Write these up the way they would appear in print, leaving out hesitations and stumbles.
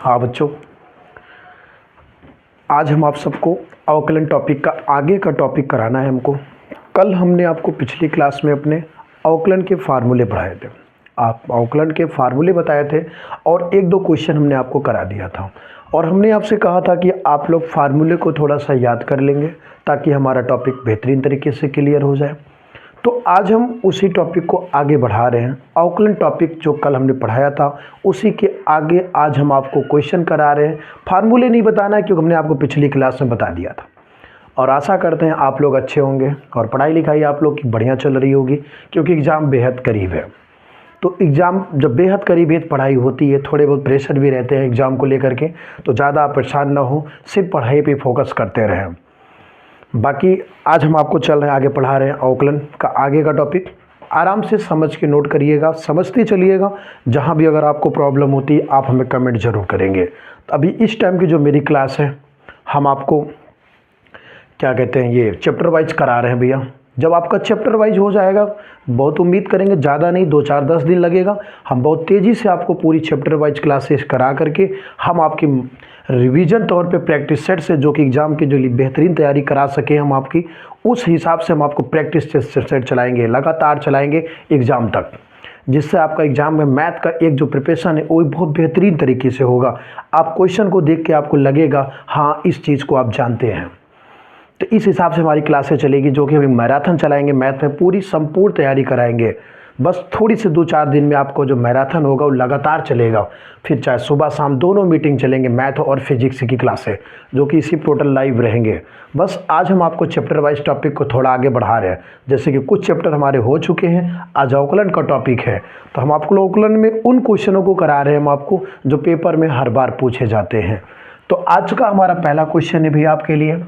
हाँ बच्चों, आज हम आप सबको अवकलन टॉपिक का आगे का टॉपिक कराना है हमको। कल हमने आपको पिछली क्लास में अपने अवकलन के फार्मूले पढ़ाए थे। आप अवकलन के फार्मूले बताए थे और एक दो क्वेश्चन हमने आपको करा दिया था और हमने आपसे कहा था कि आप लोग फार्मूले को थोड़ा सा याद कर लेंगे ताकि हमारा टॉपिक बेहतरीन तरीके से क्लियर हो जाए। तो आज हम उसी टॉपिक को आगे बढ़ा रहे हैं। अवकलन टॉपिक जो कल हमने पढ़ाया था उसी के आगे आज हम आपको क्वेश्चन करा रहे हैं। फार्मूले नहीं बताना है क्योंकि हमने आपको पिछली क्लास में बता दिया था और आशा करते हैं आप लोग अच्छे होंगे और पढ़ाई लिखाई आप लोग की बढ़िया चल रही होगी क्योंकि एग्ज़ाम बेहद करीब है। तो एग्ज़ाम जब बेहद करीब है पढ़ाई होती है, थोड़े बहुत प्रेशर भी रहते हैं एग्ज़ाम को लेकर के, तो ज़्यादा आप परेशान ना हो, सिर्फ पढ़ाई पे फोकस करते रहें। बाकी आज हम आपको चल रहे हैं आगे पढ़ा रहे हैं अवकलन का आगे का टॉपिक। आराम से समझ के नोट करिएगा, समझते चलिएगा। जहाँ भी अगर आपको प्रॉब्लम होती है आप हमें कमेंट ज़रूर करेंगे। तो अभी इस टाइम की जो मेरी क्लास है हम आपको क्या कहते हैं ये चैप्टर वाइज करा रहे हैं भैया। जब आपका चैप्टर वाइज हो जाएगा, बहुत उम्मीद करेंगे ज़्यादा नहीं 2-4-10 दिन लगेगा, हम बहुत तेज़ी से आपको पूरी चैप्टर वाइज क्लासेस करा करके हम आपकी रिवीजन तौर पे प्रैक्टिस सेट से जो कि एग्ज़ाम की जो बेहतरीन तैयारी करा सके हम आपकी, उस हिसाब से हम आपको प्रैक्टिस सेट चलाएंगे, लगातार चलाएंगे एग्ज़ाम तक, जिससे आपका एग्ज़ाम में मैथ का एक जो प्रिपरेशन है वो बहुत बेहतरीन तरीके से होगा। आप क्वेश्चन को देख के आपको लगेगा हाँ इस चीज़ को आप जानते हैं। तो इस हिसाब से हमारी क्लासें चलेगी जो कि हम मैराथन चलाएंगे, मैथ में पूरी संपूर्ण तैयारी कराएंगे। बस थोड़ी से 2-4 दिन में आपको जो मैराथन होगा वो लगातार चलेगा। फिर चाहे सुबह शाम दोनों मीटिंग चलेंगे, मैथ और फिजिक्स की क्लासें जो कि इसी पोर्टल लाइव रहेंगे। बस आज हम आपको चैप्टर वाइज टॉपिक को थोड़ा आगे बढ़ा रहे हैं। जैसे कि कुछ चैप्टर हमारे हो चुके हैं, आज अवकलन का टॉपिक है तो हम आपको अवकलन में उन क्वेश्चनों को करा रहे हैं हम आपको जो पेपर में हर बार पूछे जाते हैं। तो आज का हमारा पहला क्वेश्चन है भैया आपके लिए,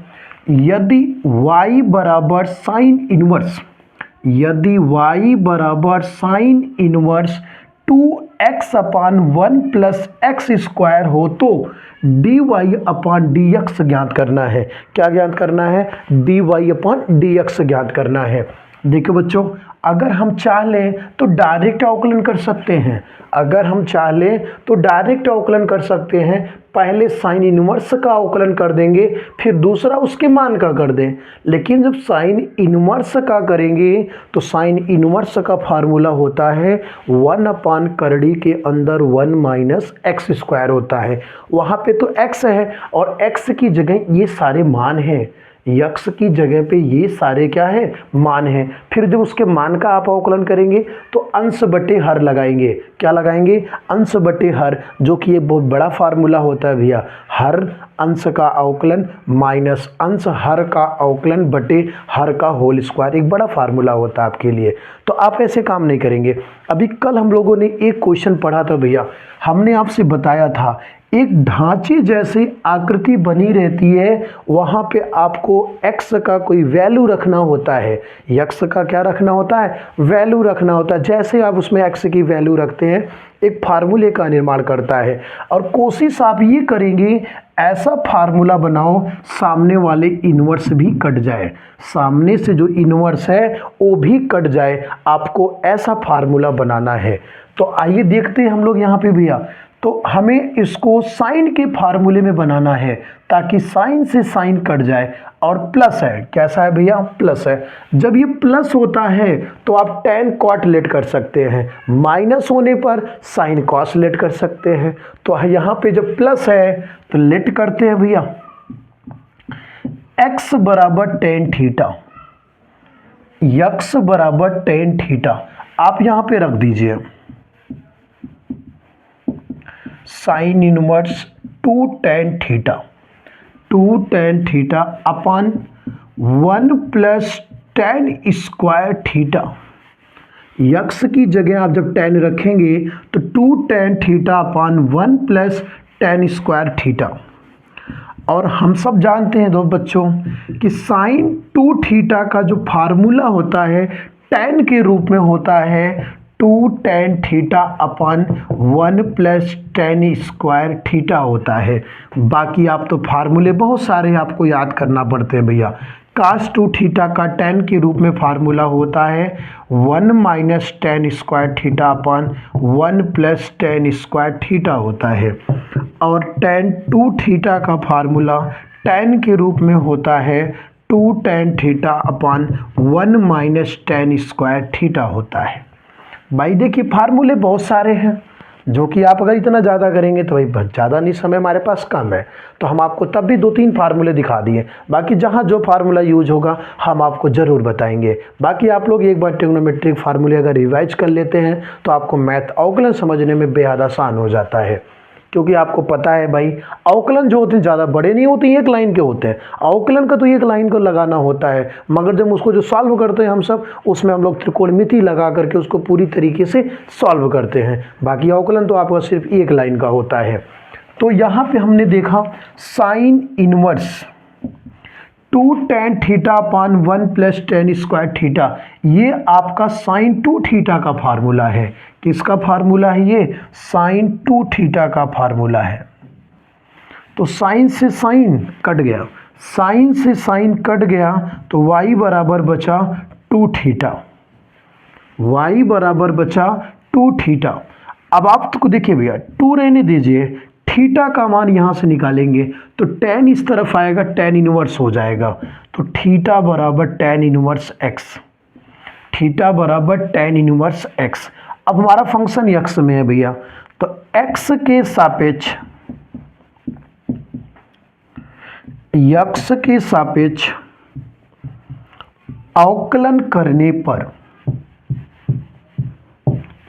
यदि y बराबर साइन इनवर्स, यदि y बराबर साइन इनवर्स 2x अपान 1 प्लस एक्स स्क्वायर हो तो dy अपान dx ज्ञात करना है। क्या ज्ञात करना है? dy अपान dx ज्ञात करना है। देखो बच्चों, अगर हम चाह लें तो डायरेक्ट अवकलन कर सकते हैं, अगर हम चाह लें तो डायरेक्ट अवकलन कर सकते हैं। पहले साइन इनवर्स का अवकलन कर देंगे फिर दूसरा उसके मान का कर दें। लेकिन जब साइन इनवर्स का करेंगे तो साइन इनवर्स का फार्मूला होता है 1 अपान करड़ी के अंदर 1 माइनस एक्स स्क्वायर होता है। वहाँ पे तो x है और x की जगह ये सारे मान हैं, यक्स की जगह पे ये सारे क्या है? मान हैं। फिर जब उसके मान का आप अवकलन करेंगे तो अंश बटे हर लगाएंगे। क्या लगाएंगे? अंश बटे हर, जो कि ये बहुत बड़ा फार्मूला होता है भैया। हर अंश का अवकलन माइनस अंश हर का अवकलन बटे हर का होल स्क्वायर, एक बड़ा फार्मूला होता है आपके लिए। तो आप ऐसे काम नहीं करेंगे। अभी कल हम लोगों ने एक क्वेश्चन पढ़ा था भैया, हमने आपसे बताया था एक ढांचे जैसी आकृति बनी रहती है, वहाँ पे आपको x का कोई वैल्यू रखना होता है। x का क्या रखना होता है? वैल्यू रखना होता है। जैसे आप उसमें x की वैल्यू रखते हैं एक फार्मूले का निर्माण करता है और कोशिश आप ये करेंगे ऐसा फार्मूला बनाओ सामने वाले इन्वर्स भी कट जाए, सामने से जो इन्वर्स है वो भी कट जाए। आपको ऐसा फार्मूला बनाना है। तो आइए देखते हैं हम लोग यहाँ पे भैया। तो हमें इसको साइन के फार्मूले में बनाना है ताकि साइन से साइन कट जाए और प्लस है। कैसा है भैया? प्लस है। जब ये प्लस होता है तो आप टेन कॉट लेट कर सकते हैं, माइनस होने पर साइन कॉस लेट कर सकते हैं। तो यहाँ पे जब प्लस है तो लेट करते हैं भैया x बराबर टेन थीटा, x बराबर टेन थीटा आप यहाँ पे रख दीजिए। Sine inverse 2 tan theta, 2 tan theta upon 1 plus ten square theta. X की जगह आप जब टेन रखेंगे तो 2 tan theta upon 1 plus ten square theta. और हम सब जानते हैं दोस्त बच्चों कि साइन 2 थीटा का जो फार्मूला होता है टेन के रूप में होता है 2 tan theta upon 1 plus ten square theta होता है। बाकी आप तो फार्मूले बहुत सारे आपको याद करना पड़ते हैं भैया। कास 2 थीटा का टेन के रूप में फार्मूला होता है 1 minus ten square theta upon 1 plus ten square theta होता है। और टेन टू थीटा का फार्मूला टेन के रूप में होता है 2 tan theta upon 1 minus ten square theta होता है। भाई देखिए फार्मूले बहुत सारे हैं, जो कि आप अगर इतना ज़्यादा करेंगे तो भाई ज़्यादा नहीं, समय हमारे पास कम है, तो हम आपको तब भी 2-3 फार्मूले दिखा दिए। बाकी जहाँ जो फार्मूला यूज होगा हम आपको ज़रूर बताएंगे। बाकी आप लोग एक बार ट्रिग्नोमेट्रिक फार्मूले अगर रिवाइज कर लेते हैं तो आपको मैथ अवकलन समझने में बेहद आसान हो जाता है, क्योंकि आपको पता है भाई अवकलन जो होते हैं ज़्यादा बड़े नहीं होते, एक लाइन के होते हैं। अवकलन का तो एक लाइन को लगाना होता है, मगर जब उसको जो सॉल्व करते हैं हम सब, उसमें हम लोग त्रिकोणमिति लगा करके उसको पूरी तरीके से सॉल्व करते हैं। बाकी अवकलन तो आपका सिर्फ एक लाइन का होता है। तो यहाँ पे हमने देखा sine inverse 2 tan theta upon 1 plus ten square theta, ये आपका साइन 2 थीटा का फार्मूला है। किसका फार्मूला है ये? साइन 2 थीटा का फार्मूला है। तो साइन से साइन कट गया, साइन से साइन कट गया, तो y बराबर बचा 2 थीटा, y बराबर बचा 2 थीटा। अब आप तो देखिए भैया 2 रहने दीजिए, थीटा का मान यहाँ से निकालेंगे तो टेन इस तरफ आएगा, टेन इनवर्स हो जाएगा। तो थीटा बराबर टेन इनवर्स एक्स, थीटा बराबर टेन इनवर्स एक्स। अब हमारा फंक्शन यक्स में है भैया, तो एक्स के सापेक्ष, यक्स के सापेक्ष अवकलन करने पर,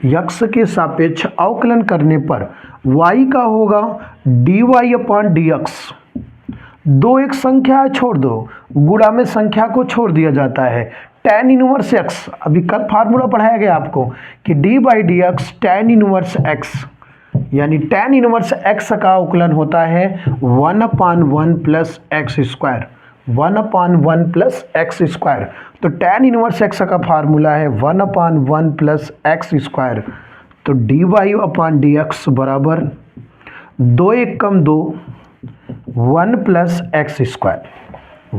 यक्स के सापेक्ष अवकलन करने पर y का होगा dy अपॉन डी एक्स। दो एक संख्या है, छोड़ दो, गुणा में संख्या को छोड़ दिया जाता है। टेन इनवर्स एक्स, अभी कल फार्मूला पढ़ाया गया आपको कि d by d x tan inverse x, यानी टेन इनवर्स एक्स का अवकलन होता है 1 upon 1 plus x square, 1 upon 1 plus x square. तो टेन इनवर्स एक्स का फार्मूला है 1 अपॉन 1 प्लस एक्स स्क्वायर। तो d Y upon D x बराबर 2 एक कम 2, 1 plus x square,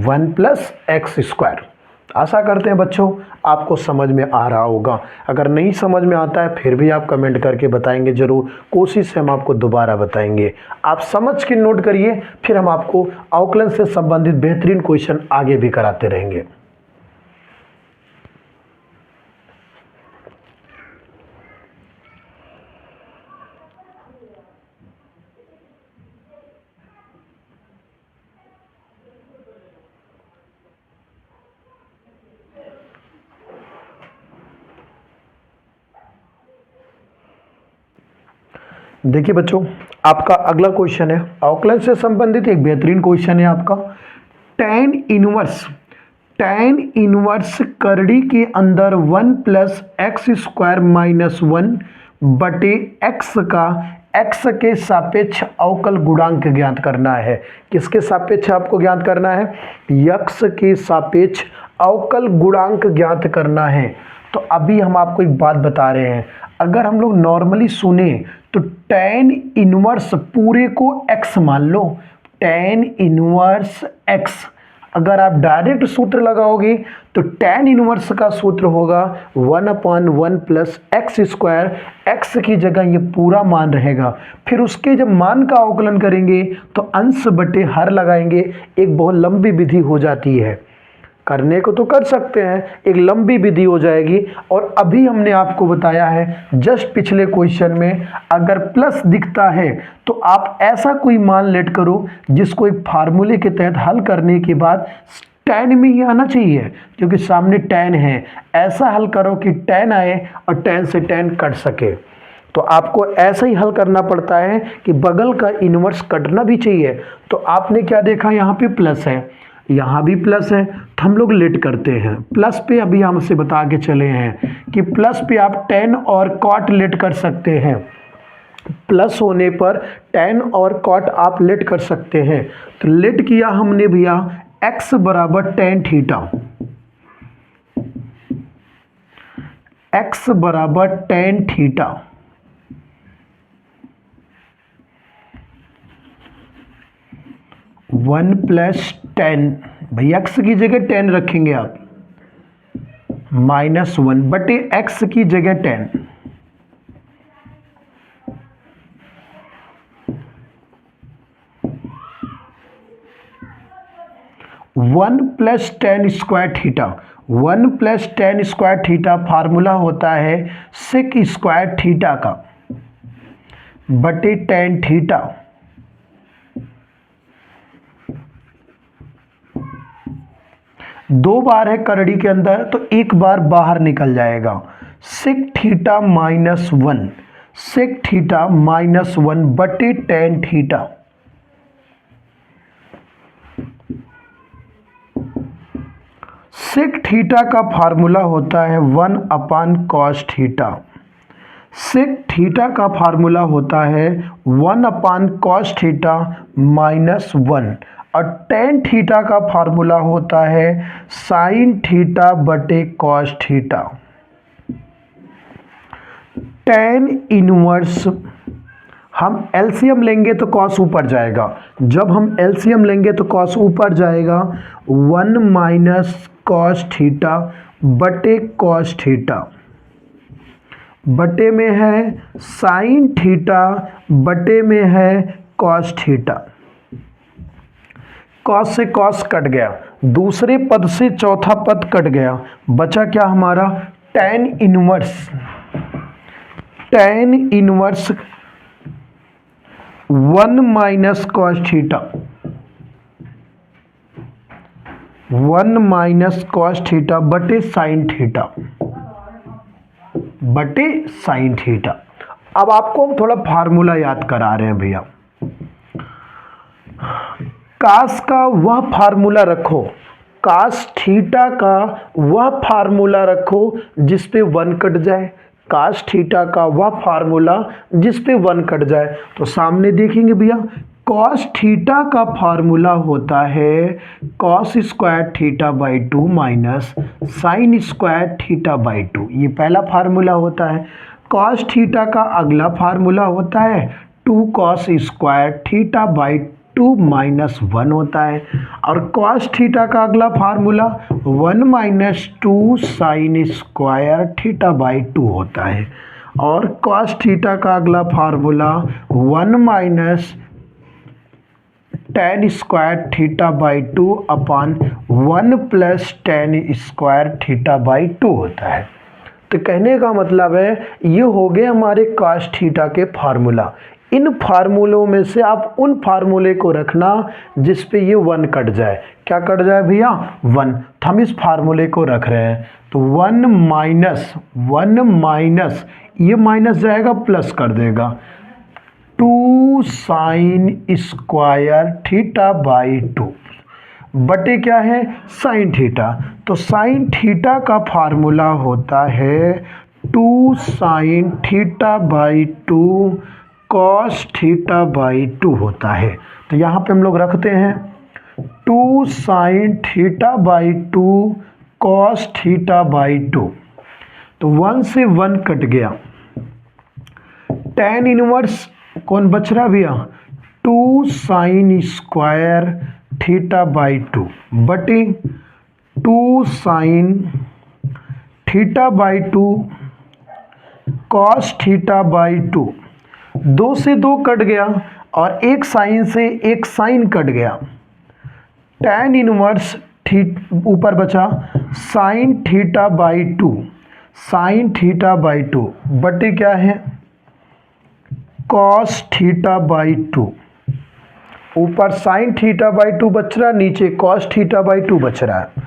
1 plus x square. आशा करते हैं बच्चों आपको समझ में आ रहा होगा। अगर नहीं समझ में आता है फिर भी आप कमेंट करके बताएंगे ज़रूर, कोशिश से हम आपको दोबारा बताएंगे। आप समझ के नोट करिए, फिर हम आपको अवकलन से संबंधित बेहतरीन क्वेश्चन आगे भी कराते रहेंगे। देखिए बच्चों, आपका अगला क्वेश्चन है अवकलन से संबंधित एक बेहतरीन क्वेश्चन है आपका। टेन इनवर्स करड़ी के अंदर 1 प्लस एक्स स्क्वायर माइनस 1 बटे एक्स का एक्स के सापेक्ष अवकल गुणांक ज्ञात करना है। किसके सापेक्ष आपको ज्ञात करना है? यक्स के सापेक्ष अवकल गुणांक ज्ञात करना है। तो अभी हम आपको एक बात बता रहे हैं, अगर हम लोग नॉर्मली सुने तो टेन इनवर्स पूरे को x मान लो, टेन इनवर्स x। अगर आप डायरेक्ट सूत्र लगाओगे तो टेन इनवर्स का सूत्र होगा 1 upon 1 plus x square, x की जगह ये पूरा मान रहेगा। फिर उसके जब मान का अवकलन करेंगे तो अंश बटे हर लगाएंगे, एक बहुत लंबी विधि हो जाती है। करने को तो कर सकते हैं, एक लंबी विधि हो जाएगी। और अभी हमने आपको बताया है जस्ट पिछले क्वेश्चन में, अगर प्लस दिखता है तो आप ऐसा कोई मान लेट करो जिसको एक फार्मूले के तहत हल करने के बाद टेन में ही आना चाहिए, क्योंकि सामने टेन है। ऐसा हल करो कि टेन आए और टेन से टेन कट सके। तो आपको ऐसा ही हल करना पड़ता है कि बगल का इनवर्स कटना भी चाहिए। तो आपने क्या देखा, यहाँ पे प्लस है, यहाँ भी प्लस है, तो हम लोग लेट करते हैं प्लस पे। अभी हमसे बता के चले हैं कि प्लस पे आप टेन और कॉट लेट कर सकते हैं। प्लस होने पर टेन और कॉट आप लेट कर सकते हैं। तो लेट किया हमने भैया x बराबर टेन थीटा, x बराबर टेन थीटा, 1 प्लस टेन, भाई एक्स की जगह टेन रखेंगे आप, -1 बटे x की जगह 10, 1 + tan square theta, 1 + tan square theta formula होता है सेक स्क्वायर थीटा का बटे tan थीटा। दो बार है करड़ी के अंदर तो एक बार बाहर निकल जाएगा। सेक थीटा -1, सेक थीटा -1 बटे tan थीटा। सेक थीटा का फार्मूला होता है 1/cos थीटा। सेक थीटा का फार्मूला होता है 1/cos थीटा -1 और tan थीटा का फार्मूला होता है sin थीटा बटे cos थीटा। tan इनवर्स हम एलसीएम लेंगे तो cos ऊपर जाएगा, जब हम एलसीएम लेंगे तो cos ऊपर जाएगा। 1 - cos थीटा बटे cos थीटा बटे में है sin थीटा बटे में है cos थीटा। cos से cos कट गया, दूसरे पद से चौथा पद कट गया, बचा क्या हमारा tan inverse. tan inverse 1 - cos theta, 1 - cos theta बटे sin थीटा बटे sin थीटा। अब आपको हम थोड़ा फार्मूला याद करा रहे हैं भैया। कास का वह फार्मूला रखो, कास थीटा का वह फार्मूला रखो जिस पे 1 कट जाए, कास थीटा का वह फार्मूला जिस पे 1 कट जाए। तो सामने देखेंगे भैया cos थीटा का फार्मूला होता है cos square theta by 2 minus sine square theta by 2, ये पहला फार्मूला होता है। cos थीटा का अगला फार्मूला होता है 2 cos square theta by 2 minus 1 होता है और cos थीटा का अगला formula 1 - 2 sine square theta by 2 होता है और cos थीटा का अगला formula 1 - tan square theta by 2 upon 1 + tan square theta by 2 होता है। तो कहने का मतलब है ये हो गए हमारे cos थीटा के फार्मूला। इन फार्मूलों में से आप उन फार्मूले को रखना जिस पे ये 1 कट जाए। क्या कट जाए भैया 1, तो हम इस फार्मूले को रख रहे हैं। तो 1 माइनस ये माइनस जाएगा प्लस कर देगा 2 साइन स्क्वायर थीटा बाई 2 बटे क्या है साइन थीटा। तो साइन थीटा का फार्मूला होता है 2 sine theta by 2 cos theta by 2 होता है। तो यहाँ पे हम लोग रखते हैं 2 sine theta by 2 cos theta by 2। तो 1 से 1 कट गया, tan इनवर्स कौन बच रहा भैया 2 साइन स्क्वायर थीटा बाई 2 बटे 2 sine theta by 2 cos theta by 2। 2 से 2 कट गया और एक साइन से एक साइन कट गया। tan इनवर्स ऊपर बचा sine theta by 2, sine theta by 2 बटे क्या है cos थीटा बाई 2। ऊपर साइन थीटा बाई 2 बच रहा है, नीचे cos थीटा बाई 2 बच रहा है।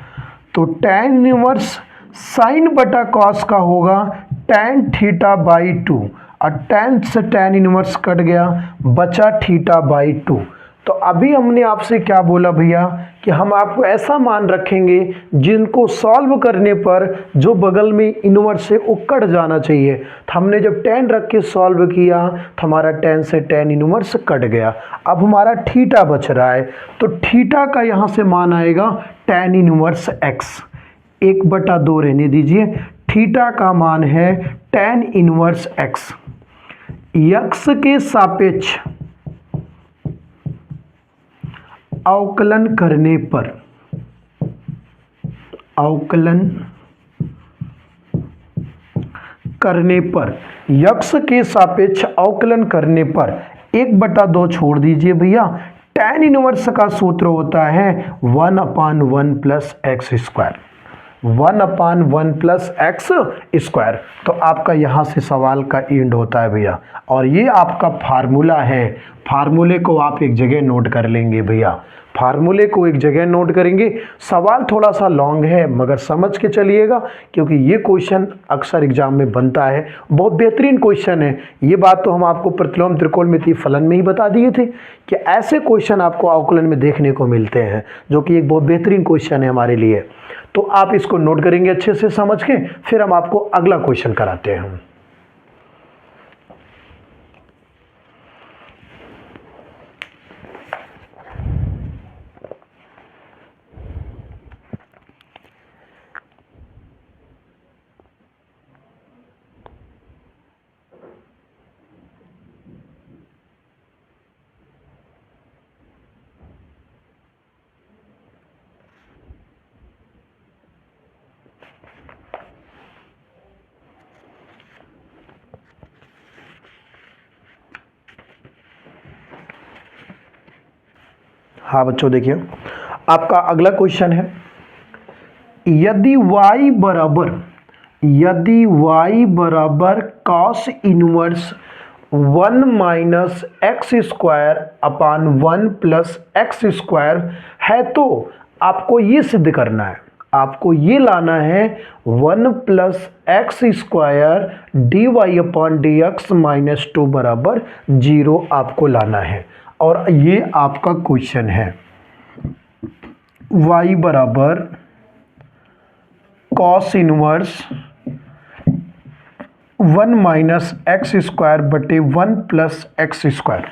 तो tan इनवर्स साइन बटा cos का होगा tan थीटा बाई 2 और tan से tan इनवर्स कट गया, बचा थीटा बाई 2। तो अभी हमने आपसे क्या बोला भैया कि हम आपको ऐसा मान रखेंगे जिनको सॉल्व करने पर जो बगल में इनवर्स से वो कट जाना चाहिए। तो हमने जब tan रख के सॉल्व किया तो हमारा tan से tan इनवर्स कट गया। अब हमारा थीटा बच रहा है, तो थीटा का यहाँ से मान आएगा tan इनवर्स x। 1/2 रहने दीजिए, थीटा का मान है tan इनवर्स x। x के सापेक्ष अवकलन करने पर, अवकलन करने पर, यक्स के सापेक्ष अवकलन करने पर 1/2 छोड़ दीजिए भैया। tan इनवर्स का सूत्र होता है 1/1 plus x square, 1/1 plus x square. तो आपका यहाँ से सवाल का एंड होता है भैया, और ये आपका फार्मूला है। फार्मूले को आप एक जगह नोट कर लेंगे भैया, फार्मूले को एक जगह नोट करेंगे। सवाल थोड़ा सा लॉन्ग है मगर समझ के चलिएगा, क्योंकि ये क्वेश्चन अक्सर एग्जाम में बनता है, बहुत बेहतरीन क्वेश्चन है। ये बात तो हम आपको प्रतिलोम त्रिकोणमितीय फलन में ही बता दिए थे कि ऐसे क्वेश्चन आपको अवकलन में देखने को मिलते हैं, जो कि एक बहुत बेहतरीन क्वेश्चन है हमारे लिए। तो आप इसको नोट करेंगे अच्छे से समझ के, फिर हम आपको अगला क्वेश्चन कराते हैं। हाँ बच्चों देखिए, आपका अगला क्वेश्चन है, यदि y बराबर cos inverse 1 minus x square upon 1 plus x square है, तो आपको ये सिद्ध करना है, आपको ये लाना है 1 plus x square D Y upon D X minus 2 बराबर 0 आपको लाना है। और ये आपका क्वेश्चन है, y बराबर cos inverse 1 minus x square बटे 1 प्लस एक्स स्क्वायर,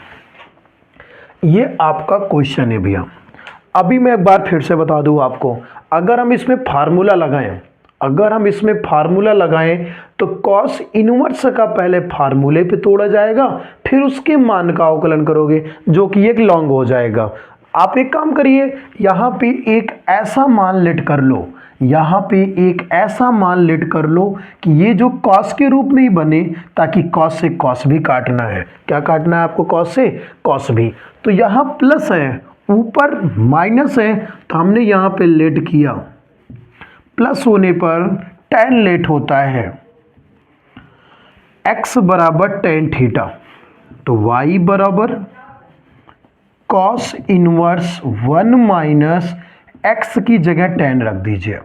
ये आपका क्वेश्चन है भैया। अभी मैं एक बार फिर से बता दूं आपको, अगर हम इसमें फार्मूला लगाएं तो cos इनवर्स का पहले फार्मूले पे तोड़ा जाएगा, फिर उसके मान का अवकलन करोगे, जो कि एक लॉन्ग हो जाएगा। आप एक काम करिए, यहाँ पे एक ऐसा मान लेट कर लो, कि ये जो cos के रूप में ही बने, ताकि cos से cos भी काटना है। क्या काटना है आपको? cos से cos भी। तो यहाँ प्लस है, ऊपर माइनस है, तो हमने यहाँ पे लेट किया, प्लस होने पर tan लेट होता है, x बराबर tan थीटा। तो y बराबर cos इनवर्स 1 माइनस x की जगह tan रख दीजिए,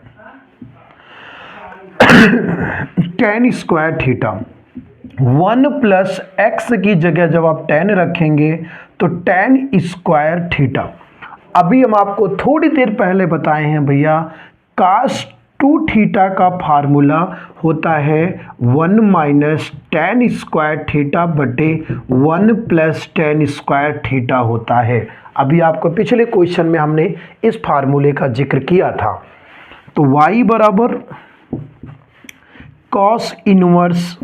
tan square theta. 1 plus x की जगह जब आप tan रखेंगे तो tan स्क्वायर थीटा। अभी हम आपको थोड़ी देर पहले बताए हैं भैया, cos 2 थीटा का फार्मूला होता है 1 माइनस tan स्क्वायर थीटा बटे 1 प्लस tan स्क्वायर थीटा होता है। अभी आपको पिछले क्वेश्चन में हमने इस फार्मूले का जिक्र किया था। तो y बराबर cos इनवर्स,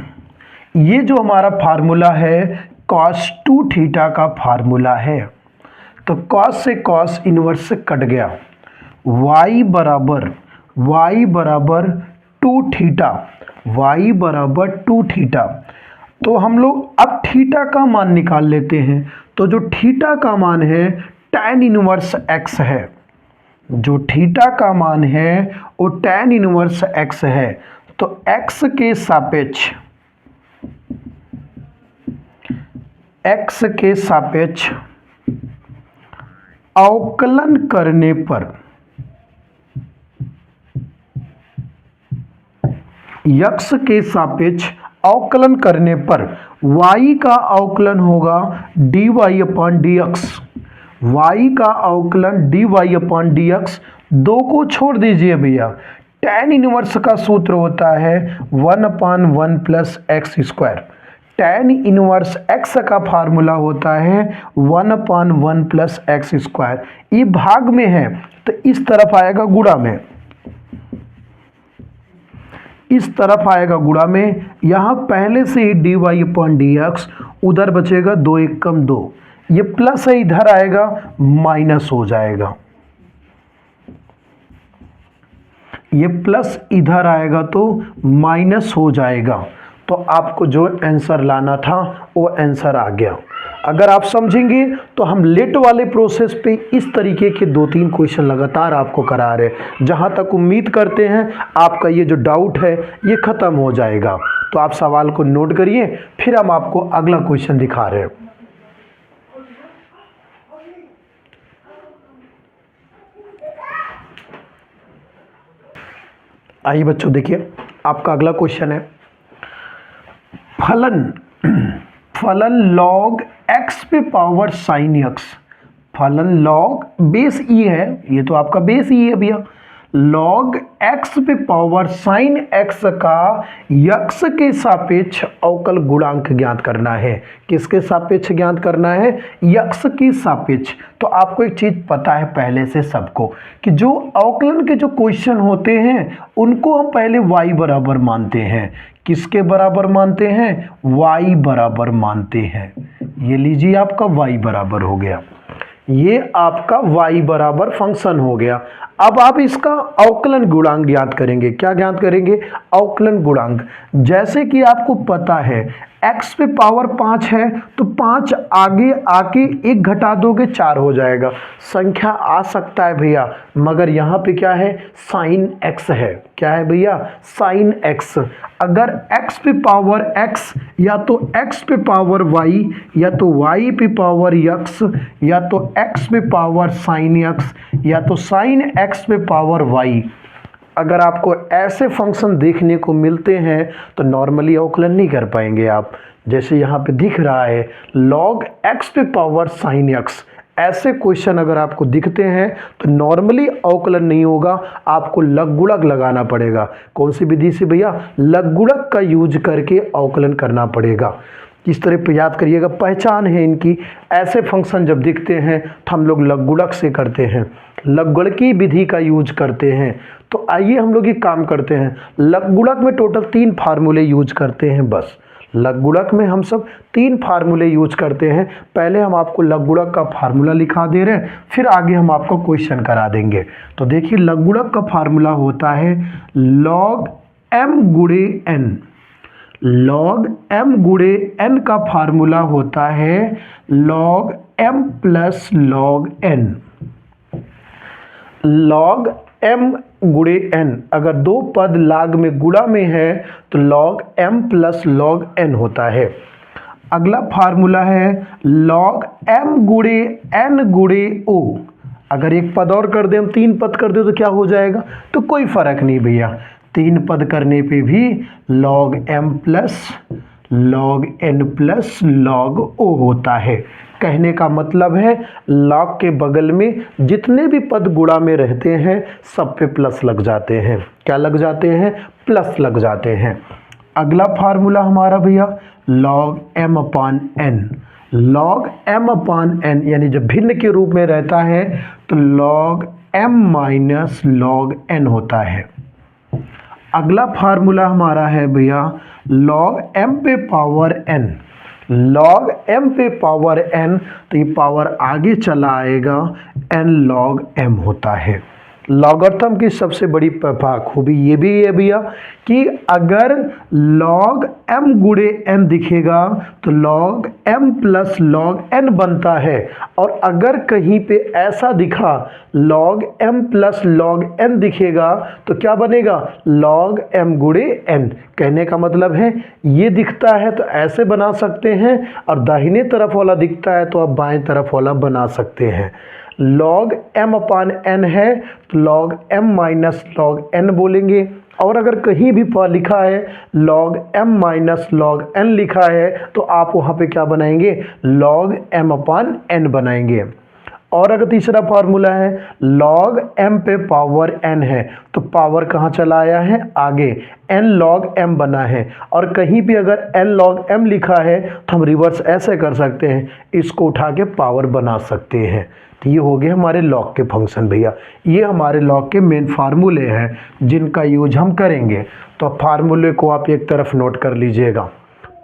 ये जो हमारा फार्मूला है cos 2 थीटा का फार्मूला है, तो cos से cos इनवर्स से कट गया, y बराबर 2 थीटा, y बराबर 2 थीटा। तो हम लोग अब थीटा का मान निकाल लेते हैं। तो जो थीटा का मान है tan इनवर्स x है, जो थीटा का मान है वो tan इनवर्स x है। तो x के सापेक्ष अवकलन करने पर, x के सापेक्ष अवकलन करने पर y का अवकलन होगा dy अपॉन dx, y का अवकलन dy अपॉन dx। 2 को छोड़ दीजिए भैया, tan इनवर्स का सूत्र होता है 1/1 plus x square, tan inverse x का फार्मूला होता है 1/1 प्लस एक्स स्क्वायर। ये भाग में है तो इस तरफ आएगा गुणा में, इस तरफ आएगा गुणा में। यहाँ पहले से ही dy अपॉन dx, उधर बचेगा 2 1 कम 2, ये प्लस है, इधर आएगा माइनस हो जाएगा, ये प्लस इधर आएगा तो माइनस हो जाएगा। तो आपको जो आंसर लाना था वो आंसर आ गया। अगर आप समझेंगे तो हम लेट वाले प्रोसेस पे इस तरीके के 2-3 क्वेश्चन लगातार आपको करा रहे हैं। जहाँ तक उम्मीद करते हैं आपका ये जो डाउट है ये ख़त्म हो जाएगा। तो आप सवाल को नोट करिए, फिर हम आपको अगला क्वेश्चन दिखा रहे हैं। आइए बच्चों, देखिए आपका अगला क्वेश्चन है, फलन फलन log x पे पावर साइन x, फलन log बेस ई है, ये तो आपका बेस ई है भैया, log x पे पावर साइन x का x के सापेक्ष अवकल गुणांक ज्ञात करना है। किसके सापेक्ष ज्ञात करना है? x के सापेक्ष। तो आपको एक चीज पता है पहले से सबको कि जो अवकलन के जो क्वेश्चन होते हैं उनको हम पहले y बराबर मानते हैं। किसके बराबर मानते हैं? y बराबर मानते हैं। ये लीजिए आपका y बराबर हो गया, ये आपका y बराबर फंक्शन हो गया। अब आप इसका अवकलन गुणांक ज्ञात करेंगे। क्या ज्ञात करेंगे? अवकलन गुणांक। जैसे कि आपको पता है x पे पावर 5 है तो 5 आगे आके 1 घटा दोगे 4 हो जाएगा। संख्या आ सकता है भैया, मगर यहाँ पे क्या है? साइन x है। क्या है भैया? Sine x। अगर x पे पावर x या तो x पे पावर y या तो y पे पावर x या तो x पे पावर साइन x या तो साइन x पे पावर y, अगर आपको ऐसे फंक्शन देखने को मिलते हैं तो नॉर्मली अवकलन नहीं कर पाएंगे आप। जैसे यहाँ पे दिख रहा है log x पे पावर साइन x, ऐसे क्वेश्चन अगर आपको दिखते हैं तो नॉर्मली अवकलन नहीं होगा, आपको लघुगुणक लगाना पड़ेगा। कौन सी विधि से भैया? लघुगुणक का यूज करके अवकलन करना पड़ेगा। इस तरह पे याद करिएगा, पहचान है इनकी। ऐसे फंक्शन जब दिखते हैं तो हम लोग लघुगुणक से करते हैं, लघुगुणकी विधि का यूज करते हैं। तो आइए हम लोग ये काम करते हैं। लघुगुणक में टोटल 3 फार्मूले यूज करते हैं बस। लघुगुणक में हम सब 3 फार्मूले यूज करते हैं। पहले हम आपको लघुगुणक का फार्मूला लिखा दे रहे हैं, फिर आगे हम आपको क्वेश्चन करा देंगे। तो देखिए लघुगुणक का फार्मूला होता है log m गुणे n। log m गुणे n का फार्मूला होता है log m plus log n। log m गुणे n, अगर 2 पद लाग में गुणा में है तो log m plus log n होता है। अगला फार्मूला है log m गुणे n गुणे o। अगर एक पद और कर दें, हम 3 पद कर दें तो क्या हो जाएगा? तो कोई फर्क नहीं भैया, 3 पद करने पे भी log m plus log n plus log o होता है। कहने का मतलब है log के बगल में जितने भी पद गुणा में रहते हैं सब पे प्लस लग जाते हैं। क्या लग जाते हैं? प्लस लग जाते हैं। अगला फार्मूला हमारा भैया log m अपान n। log m अपान n यानी जब भिन्न के रूप में रहता है तो log m minus log n होता है। अगला फार्मूला हमारा है भैया log m पे पावर n। log m पे पावर n, तो ये पावर आगे चला आएगा, n log m होता है। लॉगरिथम की सबसे बड़ी खूबी ये भी है भैया कि अगर log m गुणे n दिखेगा तो log m plus log n बनता है, और अगर कहीं पे ऐसा दिखा log m plus log n दिखेगा तो क्या बनेगा? log m गुणे n। कहने का मतलब है ये दिखता है तो ऐसे बना सकते हैं, और दाहिने तरफ वाला दिखता है तो आप बाएं तरफ वाला बना सकते हैं। log m अपान n है तो log m minus log n बोलेंगे, और अगर कहीं भी लिखा है log m minus log n लिखा है तो आप वहाँ पे क्या बनाएंगे? log m अपान n बनाएंगे। और अगर तीसरा फार्मूला है log m पे पावर n है तो पावर कहाँ चला आया है? आगे, n log m बना है, और कहीं भी अगर n log m लिखा है तो हम रिवर्स ऐसे कर सकते हैं, इसको उठा के पावर बना सकते हैं। तो ये हो गए हमारे लॉग के फंक्शन भैया। ये हमारे लॉग के मेन फार्मूले हैं जिनका यूज हम करेंगे। तो फार्मूले को आप एक तरफ नोट कर लीजिएगा,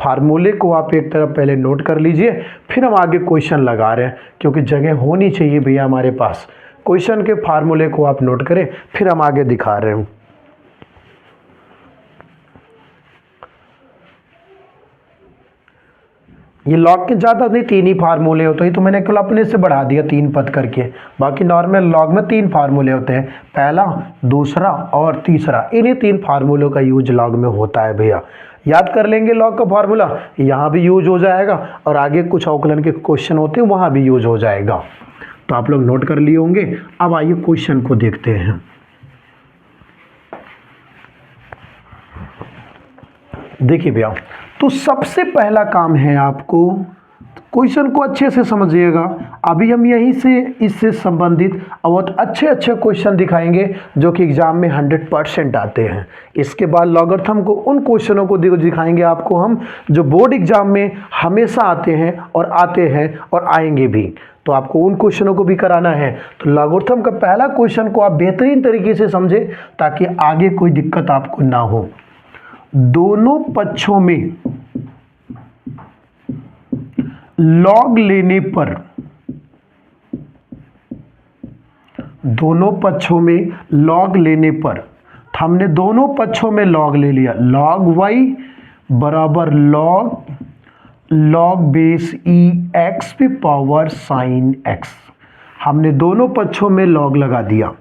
फार्मूले को आप एक तरफ पहले नोट कर लीजिए, फिर हम आगे क्वेश्चन लगा रहे हैं, क्योंकि जगह होनी चाहिए भैया हमारे पास। क्वेश्चन के फार्मूले को आप नोट करें, फिर हम आगे दिखा रहे हैं। ये लॉग के ज़्यादा नहीं, 3 ही फार्मूले होते हैं, तो मैंने केवल अपने से बढ़ा दिया 3 पद करके। बाकी नॉर्मल लॉग में 3 फार्मूले होते हैं, पहला, दूसरा और तीसरा। इन्हीं 3 फार्मूलों का यूज लॉग में होता है भैया। याद कर लेंगे लॉग का फार्मूला, यहाँ भी यूज हो जाएगा और आगे कुछ अवकलन के क्वेश्चन होते हैं वहाँ भी यूज हो जाएगा। तो आप लोग नोट कर लिए होंगे। अब आइए क्वेश्चन को देखते हैं। देखिए भैया, तो सबसे पहला काम है आपको क्वेश्चन को अच्छे से समझिएगा। अभी हम यहीं से इससे संबंधित बहुत अच्छे अच्छे क्वेश्चन दिखाएंगे जो कि एग्जाम में 100% आते हैं। इसके बाद लॉगरिथम को, उन क्वेश्चनों को दिखाएंगे आपको हम जो बोर्ड एग्जाम में हमेशा आते हैं और आएंगे भी। तो आपको उन क्वेश्चनों को भी कराना है। तो लॉगरिथम का पहला क्वेश्चन को आप बेहतरीन तरीके से समझें ताकि आगे कोई दिक्कत आपको ना हो। दोनों पक्षों में लॉग लेने पर, दोनों पक्षों में लॉग लेने पर, हमने दोनों पक्षों में लॉग ले लिया। लॉग y बराबर लॉग बेस ई एक्स पे पावर साइन एक्स। हमने दोनों पक्षों में लॉग लगा दिया।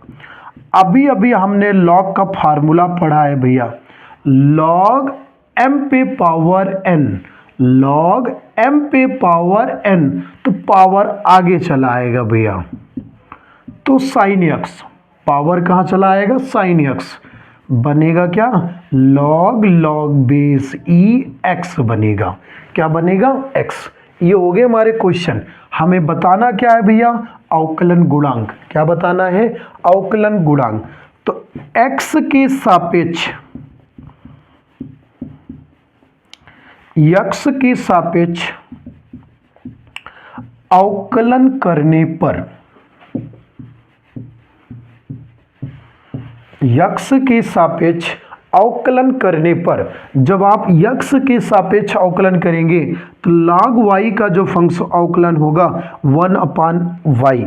अभी हमने लॉग का फार्मूला पढ़ा है भैया, लॉग m पे पावर n, लॉग m पे पावर n, तो पावर आगे चला आएगा भैया, तो साइन x, पावर कहाँ चला आएगा, साइन x बनेगा क्या, लॉग बेस ई x बनेगा। क्या बनेगा, x। ये हो गए हमारे क्वेश्चन। हमें बताना क्या है भैया, अवकलन गुणांक। क्या बताना है, अवकलन गुणांक। तो x के सापेक्ष, x के सापेक्ष अवकलन करने पर, x के सापेक्ष अवकलन करने पर, जब आप x के सापेक्ष अवकलन करेंगे तो log y का जो फंक्शन अवकलन होगा 1/y,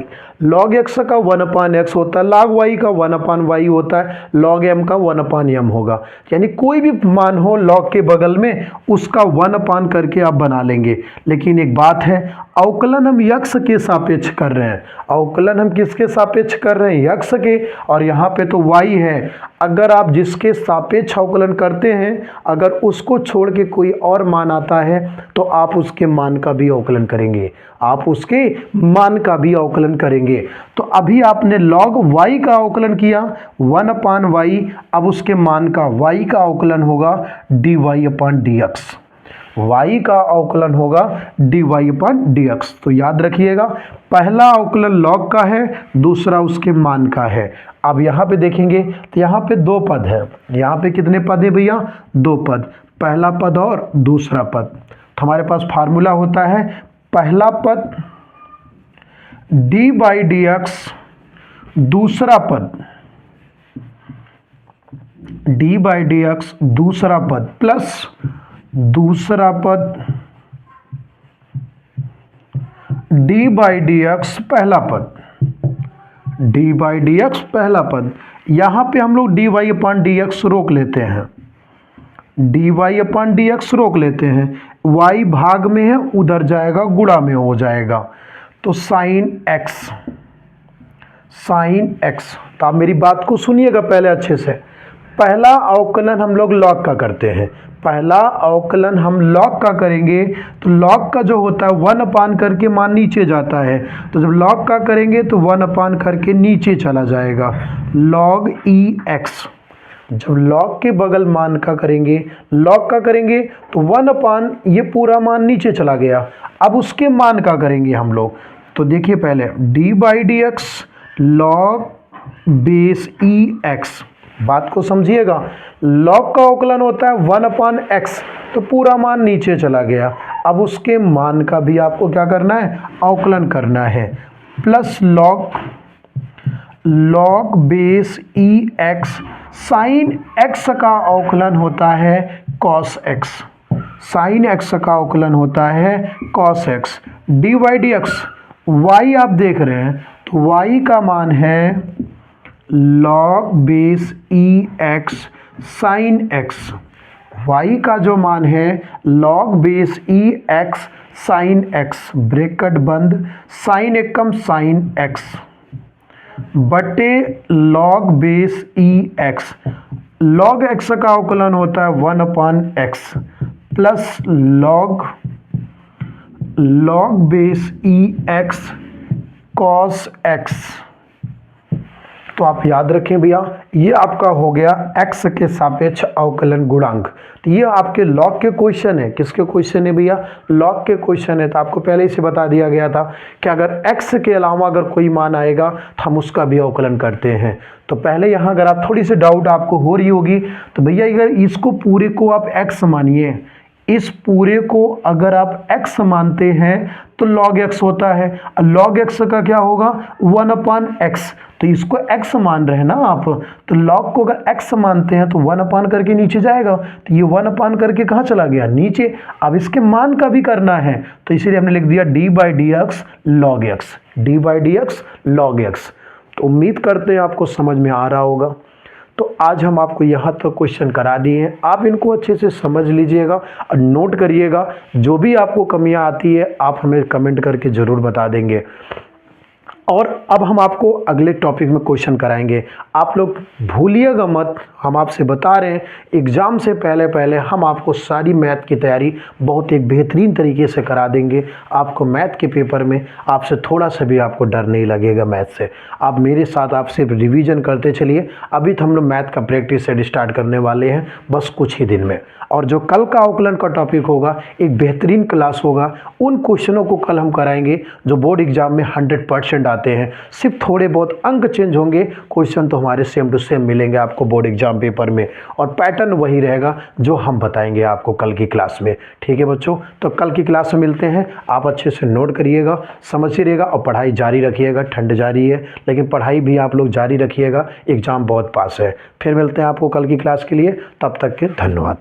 log x का 1/x होता है, log y का 1/y होता है, log m का 1/m होगा। यानी कोई भी मान हो log के बगल में उसका 1 करके आप बना लेंगे। लेकिन एक बात है, अवकलन हम x के सापेक्ष कर रहे हैं, अवकलन हम किसके सापेक्ष कर रहे हैं, x के, और यहाँ पे तो y है। अगर आप जिसके सापेक्ष अवकलन करते हैं, अगर उसको छोड़ के कोई और मान आता है तो आप उसके मान का भी अवकलन करेंगे, आप उसके मान का भी अवकलन करेंगे। तो अभी आपने log y का अवकलन किया 1/y, अब उसके मान का y का अवकलन होगा dy/dx, y का अवकलन होगा dy/dx। तो याद रखिएगा, पहला अवकलन log का है, दूसरा उसके मान का है। अब यहाँ पे देखेंगे तो यहाँ पे 2 पद है। यहाँ पे कितने पद है भैया, 2 पद, पहला पद और दूसरा पद। तो हमारे पास फार्मूला होता है, पहला पद d/dx, दूसरा पद d/dx, दूसरा पद प्लस दूसरा पद d/dx, पहला पद d/dx, पहला पद। यहाँ पे हम लोग dy/dx रोक लेते हैं, dy/dx रोक लेते हैं, y भाग में है उधर जाएगा, गुणा में हो जाएगा, तो साइन x, साइन x। तो आप मेरी बात को सुनिएगा पहले अच्छे से। पहला अवकलन हम लोग log का करते हैं, पहला अवकलन हम log का करेंगे तो log का जो होता है 1 करके मान नीचे जाता है, तो जब log का करेंगे तो 1 करके नीचे चला जाएगा, log x। जब log के बगल मान का करेंगे, log का करेंगे तो 1 ये पूरा मान नीचे चला गया। अब उसके मान का करेंगे हम लोग, तो देखिए पहले d/dx log बेस ई x, बात को समझिएगा, log का अवकलन होता है 1/x, तो पूरा मान नीचे चला गया। अब उसके मान का भी आपको क्या करना है, अवकलन करना है, प्लस log बेस ई x, साइन x का अवकलन होता है cos x, साइन x का अवकलन होता है cos x, d/dx y आप देख रहे हैं तो y का मान है log बेस ई x साइन x, y का जो मान है log बेस ई x साइन एक्स ब्रैकेट बंद, साइन एकम साइन एक्स बटे लॉग बेस ई एक्स। लॉग एक्स का अवकलन होता है 1/x प्लस लॉग बेस ई एक्स कॉस एक्स। तो आप याद रखें भैया, ये आपका हो गया x के सापेक्ष अवकलन गुणांक। तो ये आपके लॉग के क्वेश्चन है। किसके क्वेश्चन है भैया? लॉग के क्वेश्चन है। तो आपको पहले ही से बता दिया गया था कि अगर x के अलावा अगर कोई मान आएगा तो हम उसका भी अवकलन करते हैं। तो पहले यहाँ अगर आप थोड़ी सी डाउट आपको हो रही होगी तो भैया अगर इसको पूरे को आप x मानिए, इस पूरे को अगर आप x मानते हैं तो log x होता है। log x का क्या होगा? 1/x। तो इसको x मान रहे हैं ना आप, तो log को अगर x मानते हैं तो 1/, करके नीचे जाएगा। तो ये 1/, करके कहाँ चला गया? नीचे। अब इसके मान का भी करना है तो इसीलिए हमने लिख दिया d/dx log x, d/dx log x। तो उम्मीद करते हैं आपको समझ में आ रहा होगा। तो आज हम आपको यहाँ तक क्वेश्चन करा दिए हैं, आप इनको अच्छे से समझ लीजिएगा और नोट करिएगा। जो भी आपको कमियाँ आती है आप हमें कमेंट करके ज़रूर बता देंगे। और अब हम आपको अगले टॉपिक में क्वेश्चन कराएंगे। आप लोग भूलिएगा मत, हम आपसे बता रहे हैं एग्ज़ाम से पहले हम आपको सारी मैथ की तैयारी बहुत एक बेहतरीन तरीके से करा देंगे। आपको मैथ के पेपर में आपसे थोड़ा सा भी आपको डर नहीं लगेगा मैथ से। आप मेरे साथ आप सिर्फ रिवीजन करते चलिए। अभी तो हम लोग मैथ का प्रैक्टिस सेट स्टार्ट करने वाले हैं बस कुछ ही दिन में। और जो कल का अवकलन का टॉपिक होगा एक बेहतरीन क्लास होगा। उन क्वेश्चनों को कल हम कराएंगे जो बोर्ड एग्जाम में 100% आते हैं। सिर्फ थोड़े बहुत अंक चेंज होंगे, क्वेश्चन तो हमारे सेम टू सेम मिलेंगे आपको बोर्ड एग्जाम पेपर में, और पैटर्न वही रहेगा जो हम बताएंगे आपको कल की क्लास में। ठीक है बच्चों, तो कल की क्लास में मिलते हैं। आप अच्छे से नोट करिएगा, समझिएगा और पढ़ाई जारी रखिएगा। ठंड जारी है लेकिन पढ़ाई भी आप लोग जारी रखिएगा, एग्जाम बहुत पास है। फिर मिलते हैं आपको कल की क्लास के लिए, तब तक के धन्यवाद।